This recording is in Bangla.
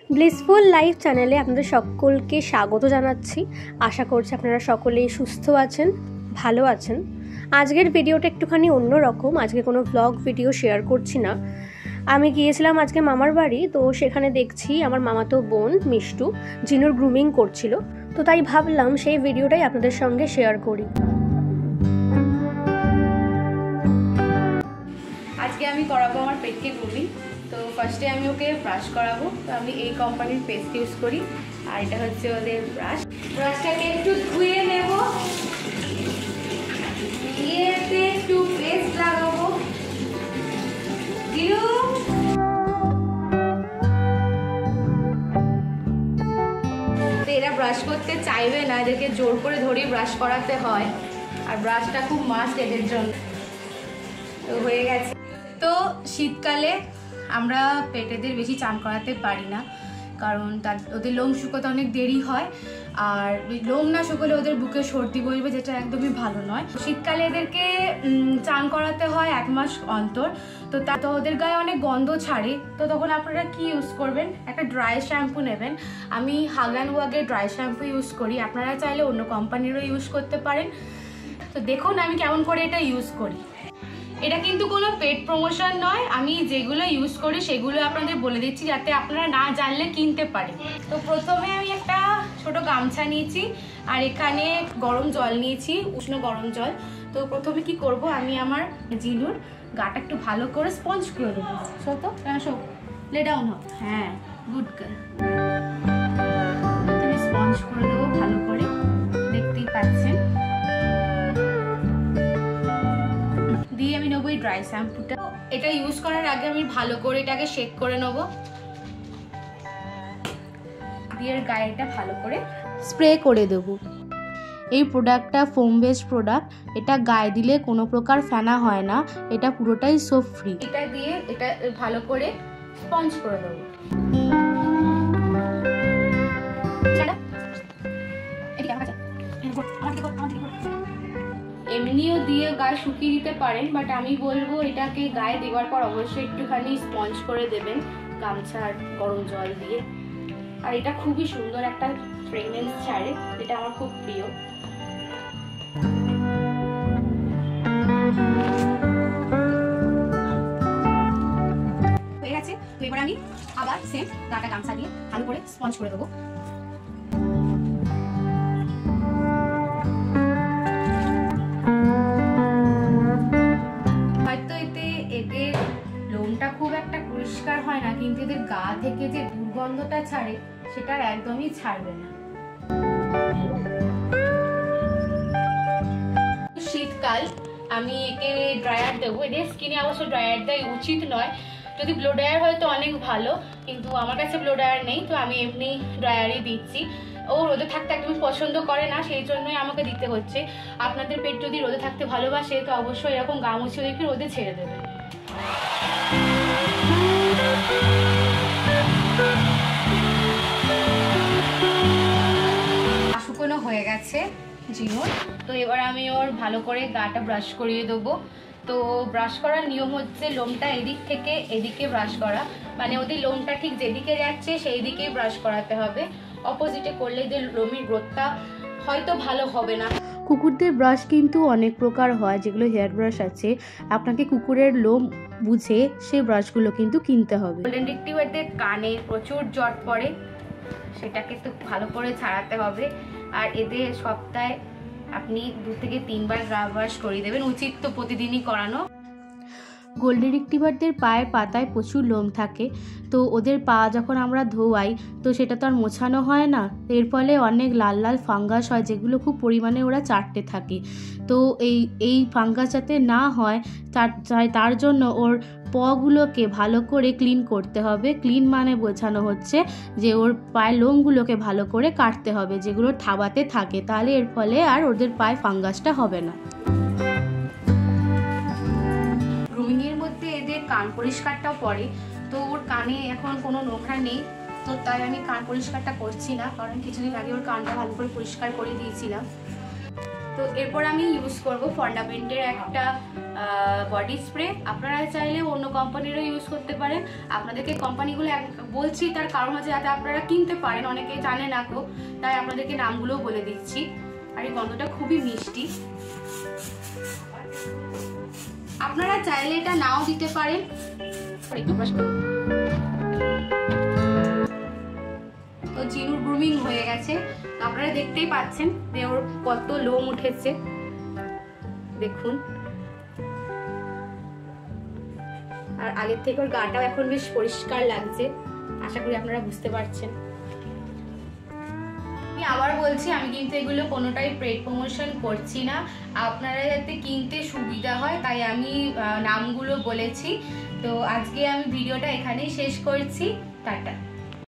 ব্লিসফুল লাইফ চ্যানেলে আপনাদের সকলকে স্বাগত জানাচ্ছি। আশা করছি আপনারা সকলেই সুস্থ আছেন, ভালো আছেন। আজকের ভিডিওটা একটুখানি অন্যরকম। আজকে কোনো ব্লগ ভিডিও শেয়ার করছি না। আমি গিয়েছিলাম আজকে মামার বাড়ি, তো সেখানে দেখছি আমার মামাতো বোন মিষ্টু জিনুর গ্রুমিং করছিল, তো তাই ভাবলাম সেই ভিডিওটাই আপনাদের সঙ্গে শেয়ার করি। আজকে আমি করাবো আমার পেটকে গ্রুমিং। তো ফার্স্টে আমি ওকে ব্রাশ করাবো। তো আমি এই কোম্পানির পেস্ট ইউজ করি, আর এটা হচ্ছে ওদের ব্রাশটাকে একটু ধুয়ে নেব, এতে একটু পেস্ট লাগাবো। এরা ব্রাশ করতে চাইবে না, এদেরকে জোর করে ধরেই ব্রাশ করাতে হয়, আর ব্রাশটা খুব মাস্ট এদের জন্য। তো হয়ে গেছে। তো শীতকালে আমরা পেটেদের বেশি চান করাতে পারি না, কারণ ওদের লোম শুকোতে অনেক দেরি হয়, আর লোম না শুকোলে ওদের বুকে সর্দি বসবে, যেটা একদমই ভালো নয়। শীতকালে এদেরকে চান করাতে হয় 1 মাস অন্তর। তো ওদের গায়ে অনেক গন্ধ ছাড়ে। তো তখন আপনারা কি ইউজ করবেন? একটা ড্রাই শ্যাম্পু নেবেন। আমি হাগ অ্যান্ড ওয়াগের ড্রাই শ্যাম্পু ইউজ করি, আপনারা চাইলে অন্য কোম্পানিরও ইউজ করতে পারেন। তো দেখুন আমি কেমন করে এটা ইউজ করি। এটা কিন্তু কোনো পেড প্রমোশন নয়, আমি যেগুলো ইউজ করি সেগুলো আপনাদের বলে দিচ্ছি, যাতে আপনারা না জানলে কিনতে পারেন। তো প্রথমে আমি একটা ছোট গামছা নিয়েছি, আর এখানে গরম জল নিয়েছি, উষ্ণ গরম জল। তো প্রথমে কি করব, আমি আমার জিনুর গাটা একটু ভালো করে স্পঞ্জ করে দেবো। তো লে ডাউন হোক, হ্যাঁ গুড গার্ল। তুমি স্পঞ্জ করে দেবো ভালো করে, দেখতেই পাচ্ছেন। দিয়ে আমি নেবো এই ড্রাই শ্যাম্পুটা। এটা ইউজ করার আগে আমি ভালো করে এটাকে শেক করে নেবো, দিয়ে গায়েটা ভালো করে স্প্রে করে দেবো। এই প্রোডাক্টটা ফোম বেসড প্রোডাক্ট, এটা গায়ে দিলে কোনো প্রকার ফেনা হয় না, এটা পুরোটাই সোপ ফ্রি। এটা দিয়ে এটা ভালো করে স্পঞ্জ করে দেবো। এমনিও দিয়ে গায়ে শুকিয়ে দিতে পারেন, বাট আমি বলবো এটাকে গায়ে দেওয়ার পর অবশ্যই একটুখানি স্পঞ্জ করে দেবেন গামছা আর গরম জল দিয়ে। আর এটা খুবই সুন্দর একটা ফ্রেগনেন্স ছাড়ে, এটা আমার খুব প্রিয়। হয়ে গেছে। তো এবার আমি আবার সেম গাটা গামছা দিয়ে ভালো করে স্পঞ্জ করে দেবো। এদের লোমটা খুব একটা পরিষ্কার হয় না, কিন্তু এদের গা থেকে যে দুর্গন্ধটা ছাড়ে সেটা একদমই ছাড়বে না। শীতকাল, আমি একে ড্রায়ার দেবো। এদের স্কিনে অবশ্য ড্রায়ার দেওয়া উচিত নয়, যদি ব্লো ড্রায়ার হয় তো অনেক ভালো, কিন্তু আমার কাছে ব্লো ড্রায়ার নেই, তো আমি এমনি ড্রায়ারই দিচ্ছি। ও রোদে থাকতে একদম পছন্দ করে না, সেই জন্যই আমাকে দিতে হচ্ছে। আপনাদের পেট যদি রোদে থাকতে ভালোবাসে তো অবশ্যই এরকম গা মুছিয়ে রেখে রোদে ছেড়ে দেবে। শুকনো হয়ে গেছে জিনুর। তো এবার আমি ওর ভালো করে গাটা ব্রাশ করিয়ে দেবো। তো ব্রাশ করার নিয়ম হচ্ছে লোমটা এদিক থেকে এদিকে ব্রাশ করা, মানে ওদের লোমটা ঠিক যেদিকে যাচ্ছে সেই দিকেই ব্রাশ করাতে হবে। অপোজিটে করলে এদের লোমের গ্রোথটা হয়তো ভালো হবে না। কুকুরদের ব্রাশ কিন্তু অনেক প্রকার হয়, যেগুলো হেয়ার ব্রাশ আছে, আপনাকে কুকুরের লোম বুঝে সেই ব্রাশগুলো কিন্তু কিনতে হবে। গোল্ডেন রিট্রিভারদের কানে প্রচুর জট পড়ে, সেটাকে তো ভালো করে ছাড়াতে হবে। আর এদের সপ্তাহে আপনি 2 থেকে 3 বার গা ব্রাশ করিয়ে দেবেন, উচিত তো প্রতিদিনই করানো। গোল্ডেন রিট্রিভারদের পায়ের পাতায় প্রচুর লোম থাকে, তো ওদের পা যখন আমরা ধোয়াই তো সেটা তো আর মোছানো হয় না, এর ফলে অনেক লাল লাল ফাঙ্গাস হয়, যেগুলো খুব পরিমাণে ওরা চাটতে থাকে। তো এই ফাঙ্গাস যাতে না হয় তার জন্য ওর পাগুলোকে ভালো করে ক্লিন করতে হবে। ক্লিন মানে বোঝানো হচ্ছে যে ওর পায়ের লোমগুলোকে ভালো করে কাটতে হবে, যেগুলো থাবাতে থাকে, তাহলে এর ফলে আর ওদের পায়ে ফাঙ্গাসটা হবে না। গ্রুমিংয়ের মধ্যে এদের কান পরিষ্কারটাও পড়ে, তো ওর কানে এখন কোনো নোংরা নেই, তো তাই আমি কান পরিষ্কারটা করছি না, কারণ কিছুদিন আগে ওর কানটা ভালো করে পরিষ্কার করে দিয়েছিলাম। তো এরপর আমি ইউজ করব ফন্ডামেন্টের একটা বডি স্প্রে। আপনারা চাইলে অন্য কোম্পানিরও ইউজ করতে পারেন। আপনাদেরকে কোম্পানিগুলো বলছি তার কারণ হচ্ছে যাতে আপনারা কিনতে পারেন, অনেকে জানে না তো, তাই আপনাদেরকে নামগুলোও বলে দিচ্ছি। আর এই গন্ধটা খুবই মিষ্টি। আপনারা চাইলে এটা নাও দিতে পারেন। তো চিনুর গ্রুমিং হয়ে গেছে, আপনারা দেখতেই পাচ্ছেন যে ওর কত লোম উঠেছে, দেখুন। আর আগের থেকে ওর গাটাও এখন বেশ পরিষ্কার লাগছে, আশা করি আপনারা বুঝতে পারছেন। আমি আবার বলছি, আমি কিন্তু এগুলো কোনোটাই পেড প্রমোশন করছি না, আপনারা যাতে কিনতে সুবিধা হয় তাই আমি নামগুলো বলেছি। তো আজকে আমি ভিডিওটা এখানেই শেষ করছি, টাটা।